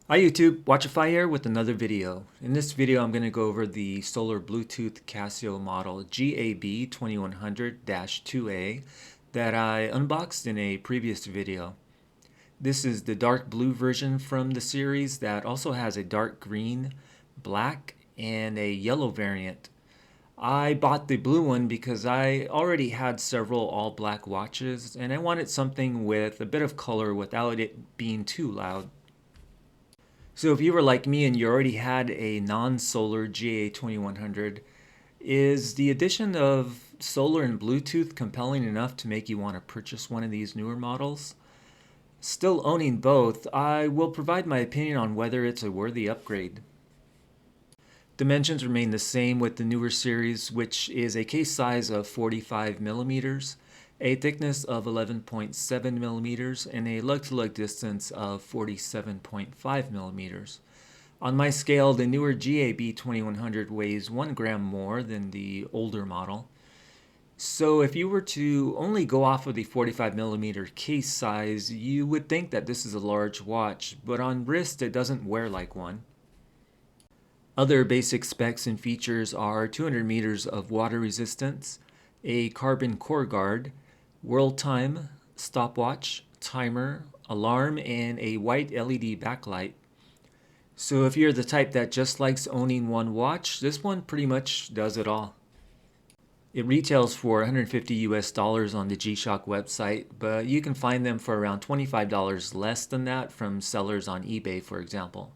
Hi YouTube, Watchify here with another video. In this video I'm going to go over the solar Bluetooth Casio model GA-B2100-2A that I unboxed in a previous video. This is the dark blue version from the series that also has a dark green, black, and a yellow variant. I bought the blue one because I already had several all black watches and I wanted something with a bit of color without it being too loud. So if you were like me and you already had a non-solar GA-2100, is the addition of solar and Bluetooth compelling enough to make you want to purchase one of these newer models? Still owning both, I will provide my opinion on whether it's a worthy upgrade. Dimensions remain the same with the newer series, which is a case size of 45 millimeters, a thickness of 11.7 millimeters, and a lug-to-lug distance of 47.5 millimeters. On my scale, the newer GA-B2100 weighs 1 gram more than the older model. So if you were to only go off of the 45 millimeter case size, you would think that this is a large watch, but on wrist it doesn't wear like one. Other basic specs and features are 200 meters of water resistance, a carbon core guard, world time, stopwatch, timer, alarm, and a white LED backlight. So if you're the type that just likes owning one watch, this one pretty much does it all. It retails for 150 US dollars on the G-Shock website, but you can find them for around $25 less than that from sellers on eBay, for example.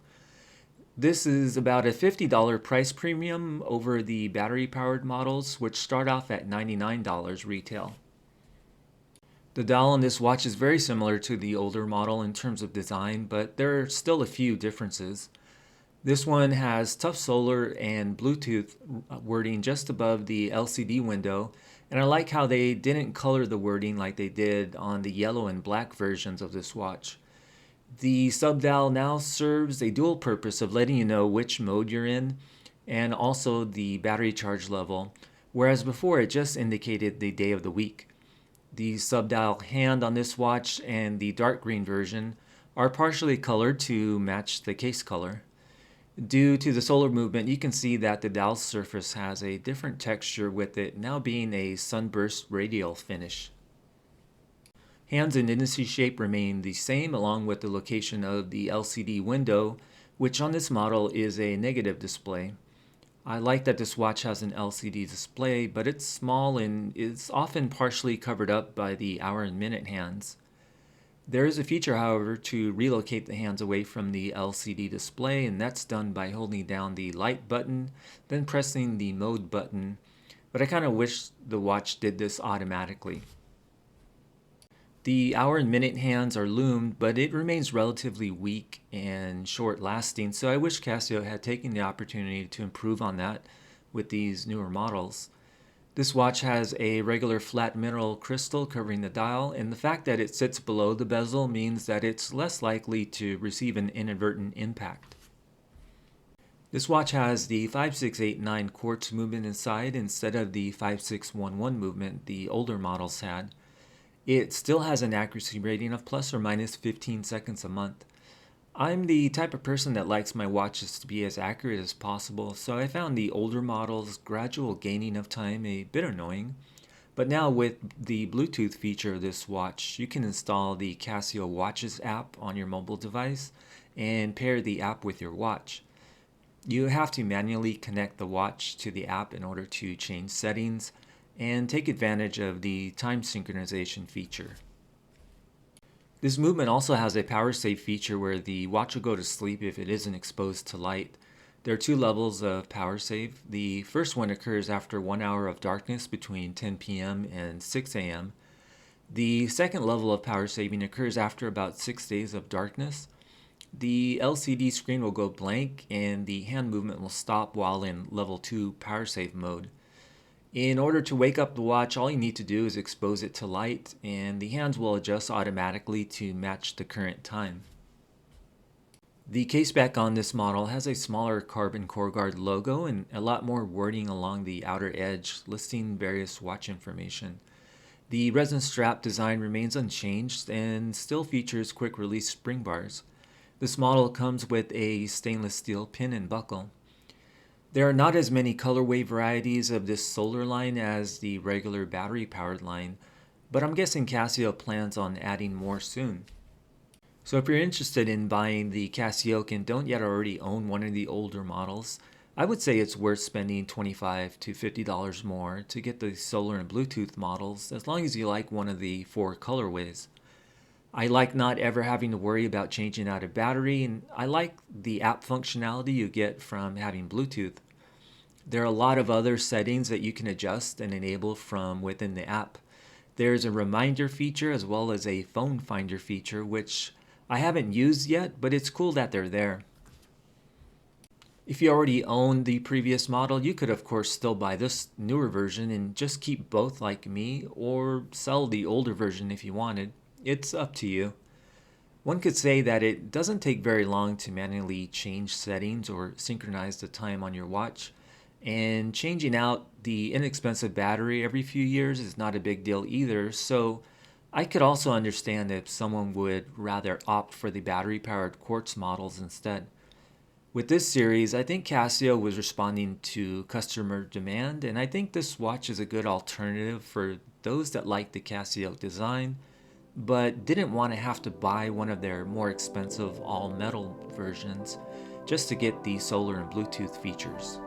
This is about a $50 price premium over the battery-powered models, which start off at $99 retail. The dial on this watch is very similar to the older model in terms of design, but there are still a few differences. This one has tough solar and Bluetooth wording just above the LCD window, and I like how they didn't color the wording like they did on the yellow and black versions of this watch. The sub-dial now serves a dual purpose of letting you know which mode you're in and also the battery charge level, whereas before it just indicated the day of the week. The sub-dial hand on this watch and the dark green version are partially colored to match the case color. Due to the solar movement, you can see that the dial surface has a different texture, with it now being a sunburst radial finish. Hands and indice shape remain the same, along with the location of the LCD window, which on this model is a negative display. I like that this watch has an LCD display, but it's small and is often partially covered up by the hour and minute hands. There is a feature, however, to relocate the hands away from the LCD display, and that's done by holding down the light button, then pressing the mode button, but I kind of wish the watch did this automatically. The hour and minute hands are loomed, but it remains relatively weak and short lasting, so I wish Casio had taken the opportunity to improve on that with these newer models. This watch has a regular flat mineral crystal covering the dial, and the fact that it sits below the bezel means that it's less likely to receive an inadvertent impact. This watch has the 5689 quartz movement inside instead of the 5611 movement the older models had. It still has an accuracy rating of plus or minus 15 seconds a month. I'm the type of person that likes my watches to be as accurate as possible, so I found the older models' gradual gaining of time a bit annoying. But now with the Bluetooth feature of this watch, you can install the Casio Watches app on your mobile device and pair the app with your watch. You have to manually connect the watch to the app in order to change settings and take advantage of the time synchronization feature. This movement also has a power save feature where the watch will go to sleep if it isn't exposed to light. There are two levels of power save. The first one occurs after 1 hour of darkness between 10 p.m. and 6 a.m. The second level of power saving occurs after about 6 days of darkness. The LCD screen will go blank and the hand movement will stop while in level 2 power save mode. In order to wake up the watch, all you need to do is expose it to light and the hands will adjust automatically to match the current time. The caseback on this model has a smaller carbon core guard logo and a lot more wording along the outer edge listing various watch information. The resin strap design remains unchanged and still features quick release spring bars. This model comes with a stainless steel pin and buckle. There are not as many colorway varieties of this solar line as the regular battery-powered line, but I'm guessing Casio plans on adding more soon. So if you're interested in buying the Casioak and don't yet already own one of the older models, I would say it's worth spending $25 to $50 more to get the solar and Bluetooth models, as long as you like one of the 4 colorways. I like not ever having to worry about changing out a battery, and I like the app functionality you get from having Bluetooth. There are a lot of other settings that you can adjust and enable from within the app. There's a reminder feature as well as a phone finder feature, which I haven't used yet, but it's cool that they're there. If you already own the previous model, you could of course still buy this newer version and just keep both like me, or sell the older version if you wanted. It's up to you. One could say that it doesn't take very long to manually change settings or synchronize the time on your watch, and changing out the inexpensive battery every few years is not a big deal either, so I could also understand if someone would rather opt for the battery-powered quartz models instead. With this series, I think Casio was responding to customer demand, and I think this watch is a good alternative for those that like the Casio design, but didn't want to have to buy one of their more expensive all-metal versions just to get the solar and Bluetooth features.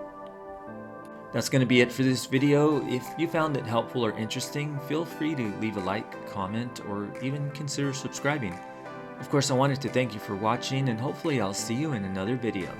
That's going to be it for this video. If you found it helpful or interesting, feel free to leave a like, comment, or even consider subscribing. Of course, I wanted to thank you for watching, and hopefully I'll see you in another video.